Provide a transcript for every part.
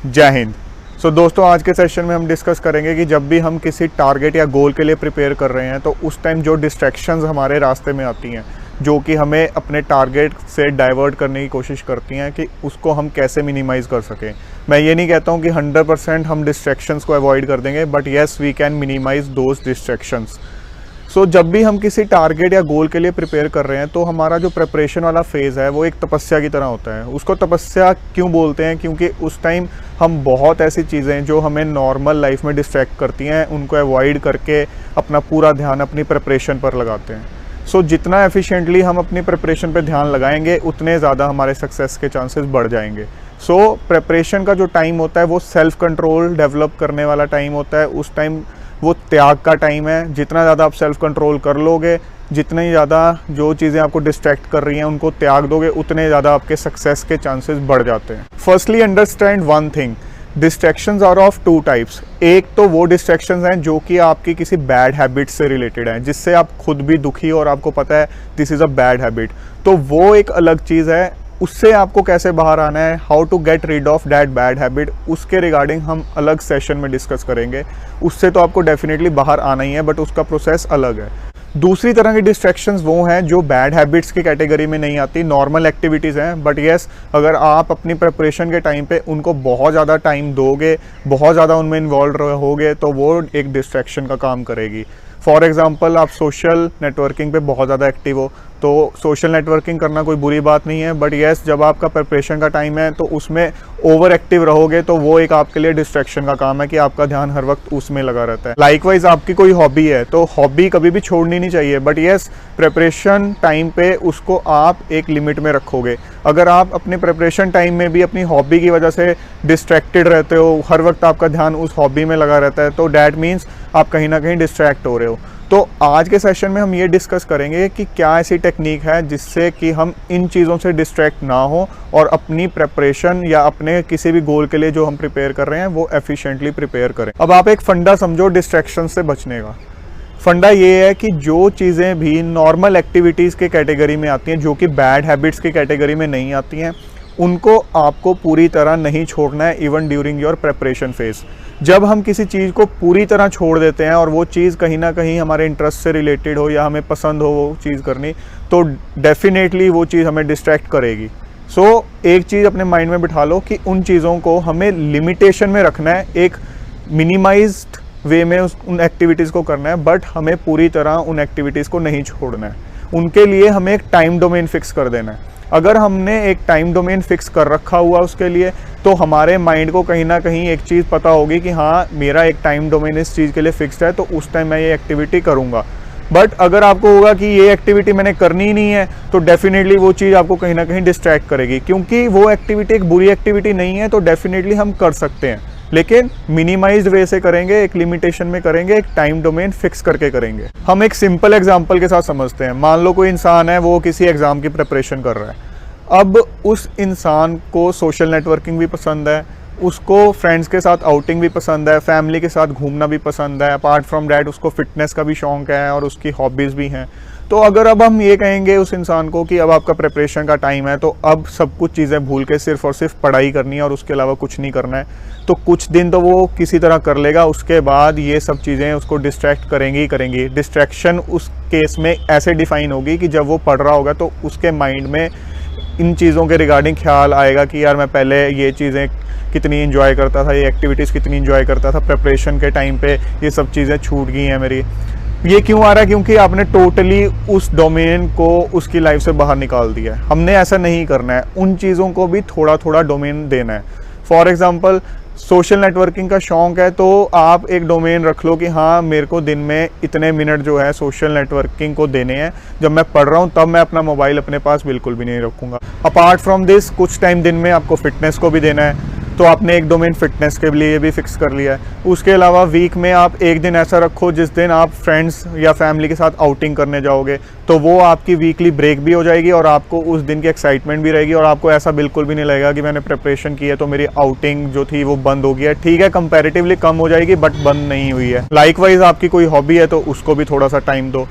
जय हिंद। दोस्तों, आज के सेशन में हम डिस्कस करेंगे कि जब भी हम किसी टारगेट या गोल के लिए प्रिपेयर कर रहे हैं तो उस टाइम जो डिस्ट्रैक्शंस हमारे रास्ते में आती हैं, जो कि हमें अपने टारगेट से डाइवर्ट करने की कोशिश करती हैं, कि उसको हम कैसे मिनिमाइज़ कर सकें। मैं ये नहीं कहता हूँ कि 100% हम डिस्ट्रैक्शंस को अवॉइड कर देंगे, but yes we can minimise those distractions. जब भी हम किसी टारगेट या गोल के लिए प्रिपेयर कर रहे हैं तो हमारा जो प्रिपरेशन वाला फेज़ है वो एक तपस्या की तरह होता है। उसको तपस्या क्यों बोलते हैं? क्योंकि उस टाइम हम बहुत ऐसी चीज़ें जो हमें नॉर्मल लाइफ में डिस्ट्रैक्ट करती हैं उनको अवॉइड करके अपना पूरा ध्यान अपनी प्रिपरेशन पर लगाते हैं। जितना एफिशिएंटली हम अपनी प्रिपरेशन पर ध्यान लगाएंगे उतने ज़्यादा हमारे सक्सेस के चांसेस बढ़ जाएंगे। प्रिपरेशन का जो टाइम होता है वो सेल्फ कंट्रोल डेवलप करने वाला टाइम होता है। उस टाइम वो त्याग का टाइम है। जितना ज़्यादा आप सेल्फ कंट्रोल कर लोगे, जितनी ज़्यादा जो चीज़ें आपको डिस्ट्रैक्ट कर रही हैं उनको त्याग दोगे, उतने ज़्यादा आपके सक्सेस के चांसेस बढ़ जाते हैं। Firstly understand one thing, distractions are of two types. एक तो वो डिस्ट्रैक्शंस हैं जो कि आपकी किसी बैड हैबिट से रिलेटेड हैं, जिससे आप खुद भी दुखी और आपको पता है this is a bad habit, तो वो एक अलग चीज़ है। उससे आपको कैसे बाहर आना है, how to get rid of that bad habit, उसके रिगार्डिंग हम अलग सेशन में डिस्कस करेंगे। उससे तो आपको डेफिनेटली बाहर आना ही है, बट उसका प्रोसेस अलग है। दूसरी तरह की डिस्ट्रैक्शंस वो हैं जो बैड हैबिट्स की कैटेगरी में नहीं आती, नॉर्मल एक्टिविटीज़ हैं, बट येस अगर आप अपनी प्रिपरेशन के टाइम पे उनको बहुत ज़्यादा टाइम दोगे, बहुत ज़्यादा उनमें इन्वॉल्व रहोगे, तो वो एक डिस्ट्रैक्शन का काम करेगी। फॉर एग्ज़ाम्पल, आप सोशल नेटवर्किंग पे बहुत ज़्यादा एक्टिव हो, तो सोशल नेटवर्किंग करना कोई बुरी बात नहीं है, बट येस जब आपका प्रिपरेशन का टाइम है तो उसमें ओवर एक्टिव रहोगे तो वो एक आपके लिए डिस्ट्रैक्शन का काम है कि आपका ध्यान हर वक्त उसमें लगा रहता है। लाइकवाइज आपकी कोई हॉबी है तो हॉबी कभी भी छोड़नी नहीं चाहिए, बट येस प्रिपरेशन टाइम पे उसको आप एक लिमिट में रखोगे। अगर आप अपने प्रिपरेशन टाइम में भी अपनी हॉबी की वजह से डिस्ट्रैक्टेड रहते हो, हर वक्त आपका ध्यान उस हॉबी में लगा रहता है, तो डैट मीन्स आप कहीं ना कहीं डिस्ट्रैक्ट हो रहे हो। तो आज के सेशन में हम ये डिस्कस करेंगे कि क्या ऐसी टेक्निक है जिससे कि हम इन चीज़ों से डिस्ट्रैक्ट ना हो और अपनी प्रिपरेशन या अपने किसी भी गोल के लिए जो हम प्रिपेयर कर रहे हैं वो एफिशिएंटली प्रिपेयर करें। अब आप एक फंडा समझो डिस्ट्रैक्शन से बचने का। फंडा ये है कि जो चीज़ें भी नॉर्मल एक्टिविटीज़ के कैटेगरी में आती हैं, जो कि बैड हैबिट्स की कैटेगरी में नहीं आती हैं, उनको आपको पूरी तरह नहीं छोड़ना है, even during your preparation phase. जब हम किसी चीज़ को पूरी तरह छोड़ देते हैं और वो चीज़ कहीं ना कहीं हमारे इंटरेस्ट से रिलेटेड हो या हमें पसंद हो वो चीज़ करनी, तो डेफिनेटली वो चीज़ हमें डिस्ट्रैक्ट करेगी। एक चीज़ अपने माइंड में बिठा लो कि उन चीज़ों को हमें लिमिटेशन में रखना है, एक मिनिमाइज्ड वे में उन एक्टिविटीज़ को करना है, बट हमें पूरी तरह उन एक्टिविटीज़ को नहीं छोड़ना है। उनके लिए हमें एक टाइम डोमेन फिक्स कर देना है। अगर हमने एक टाइम डोमेन फिक्स कर रखा हुआ उसके लिए, तो हमारे माइंड को कहीं ना कहीं एक चीज़ पता होगी कि हाँ मेरा एक टाइम डोमेन इस चीज़ के लिए फिक्स्ड है, तो उस टाइम मैं ये एक्टिविटी करूँगा। बट अगर आपको होगा कि ये एक्टिविटी मैंने करनी ही नहीं है, तो डेफिनेटली वो चीज़ आपको कहीं ना कहीं डिस्ट्रैक्ट करेगी। क्योंकि वो एक्टिविटी एक बुरी एक्टिविटी नहीं है, तो डेफिनेटली हम कर सकते हैं, लेकिन मिनिमाइज्ड वे से करेंगे, एक लिमिटेशन में करेंगे, एक टाइम डोमेन फिक्स करके करेंगे। हम एक सिंपल एग्जांपल के साथ समझते हैं। मान लो कोई इंसान है, वो किसी एग्ज़ाम की प्रिपरेशन कर रहा है। अब उस इंसान को सोशल नेटवर्किंग भी पसंद है, उसको फ्रेंड्स के साथ आउटिंग भी पसंद है, फैमिली के साथ घूमना भी पसंद है, अपार्ट फ्रॉम डैट उसको फिटनेस का भी शौक़ है और उसकी हॉबीज़ भी हैं। तो अगर अब हम ये कहेंगे उस इंसान को कि अब आपका प्रिपरेशन का टाइम है, तो अब सब कुछ चीज़ें भूल के सिर्फ और सिर्फ पढ़ाई करनी है और उसके अलावा कुछ नहीं करना है, तो कुछ दिन तो वो किसी तरह कर लेगा। उसके बाद ये सब चीज़ें उसको डिस्ट्रैक्ट करेंगी ही करेंगी। डिस्ट्रैक्शन उस केस में ऐसे डिफ़ाइन होगी कि जब वो पढ़ रहा होगा तो उसके माइंड में इन चीज़ों के रिगार्डिंग ख्याल आएगा कि यार मैं पहले ये चीज़ें कितनी इन्जॉय करता था, ये एक्टिविटीज़ कितनी इन्जॉय करता था, प्रिपरेशन के टाइम पे ये सब चीज़ें छूट गई हैं मेरी। ये क्यों आ रहा है? क्योंकि आपने टोटली उस डोमेन को उसकी लाइफ से बाहर निकाल दिया है। हमने ऐसा नहीं करना है, उन चीज़ों को भी थोड़ा थोड़ा डोमेन देना है। फॉर एग्ज़ाम्पल, सोशल नेटवर्किंग का शौक़ है, तो आप एक डोमेन रख लो कि हाँ मेरे को दिन में इतने मिनट जो है सोशल नेटवर्किंग को देने हैं। जब मैं पढ़ रहा हूँ तब मैं अपना मोबाइल अपने पास बिल्कुल भी नहीं रखूँगा। अपार्ट फ्रॉम दिस, कुछ टाइम दिन में आपको फिटनेस को भी देना है, तो आपने एक डोमेन फिटनेस के लिए भी फिक्स कर लिया है। उसके अलावा वीक में आप एक दिन ऐसा रखो जिस दिन आप फ्रेंड्स या फैमिली के साथ आउटिंग करने जाओगे, तो वो आपकी वीकली ब्रेक भी हो जाएगी और आपको उस दिन की एक्साइटमेंट भी रहेगी और आपको ऐसा बिल्कुल भी नहीं लगेगा कि मैंने प्रिपरेशन की है तो मेरी आउटिंग जो थी वो बंद हो गई है। ठीक है, कंपैरेटिवली कम हो जाएगी, बट बंद नहीं हुई है। लाइकवाइज आपकी कोई हॉबी है तो उसको भी थोड़ा सा टाइम दो।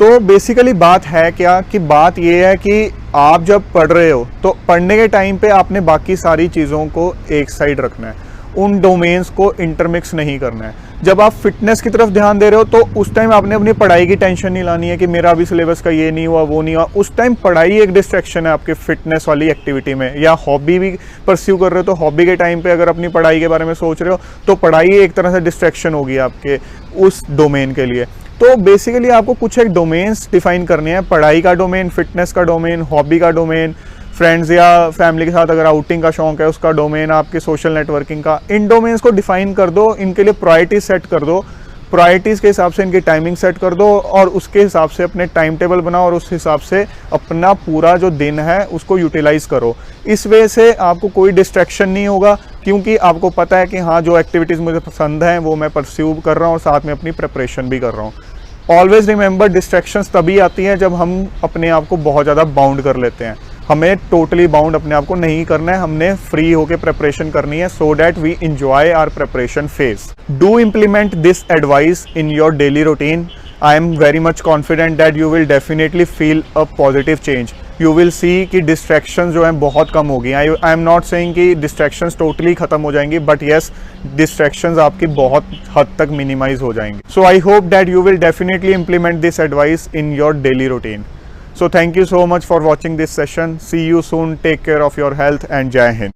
तो बेसिकली बात है क्या कि बात ये है कि आप जब पढ़ रहे हो तो पढ़ने के टाइम पे आपने बाकी सारी चीज़ों को एक साइड रखना है, उन डोमेन्स को इंटरमिक्स नहीं करना है। जब आप फिटनेस की तरफ ध्यान दे रहे हो तो उस टाइम आपने अपनी पढ़ाई की टेंशन नहीं लानी है कि मेरा अभी सिलेबस का ये नहीं हुआ वो नहीं हुआ। उस टाइम पढ़ाई एक डिस्ट्रैक्शन है आपके फिटनेस वाली एक्टिविटी में, या हॉबी भी परस्यू कर रहे हो तो हॉबी के टाइम पे अगर अपनी पढ़ाई के बारे में सोच रहे हो तो पढ़ाई एक तरह से डिस्ट्रैक्शन होगी आपके उस डोमेन के लिए। तो बेसिकली आपको कुछ एक डोमेन्स डिफाइन करने हैं, पढ़ाई का डोमेन, फिटनेस का डोमेन, हॉबी का डोमेन, फ्रेंड्स या फैमिली के साथ अगर आउटिंग का शौक है उसका डोमेन, आपके सोशल नेटवर्किंग का। इन डोमेन्स को डिफाइन कर दो, इनके लिए प्रायोरिटीज सेट कर दो, प्रायोरिटीज़ के हिसाब से इनकी टाइमिंग सेट कर दो और उसके हिसाब से अपने टाइम टेबल बनाओ और उस हिसाब से अपना पूरा जो दिन है उसको यूटिलाइज करो। इस वजह से आपको कोई डिस्ट्रैक्शन नहीं होगा, क्योंकि आपको पता है कि हाँ जो एक्टिविटीज़ मुझे पसंद हैं वो मैं परस्यू कर रहा हूँ और साथ में अपनी प्रिपरेशन भी कर रहा हूँ। ऑलवेज रिमेंबर, डिस्ट्रैक्शंस तभी आती हैं जब हम अपने आप को बहुत ज़्यादा बाउंड कर लेते हैं। हमें टोटली बाउंड अपने आप को नहीं करना है, हमने फ्री होकर प्रिपरेशन करनी है so that we enjoy our preparation phase. Do implement this advice in your daily routine. I am very much confident that you will definitely feel a positive change. You will see कि distractions जो हैं बहुत कम होगी। I am not saying कि distractions totally खत्म हो जाएंगी, बट येस डिस्ट्रैक्शंस आपकी बहुत हद तक मिनिमाइज हो जाएंगी। So I hope that you will definitely implement this advice in your daily routine. So thank you so much for watching this session. See you soon. Take care of your health and Jai Hind.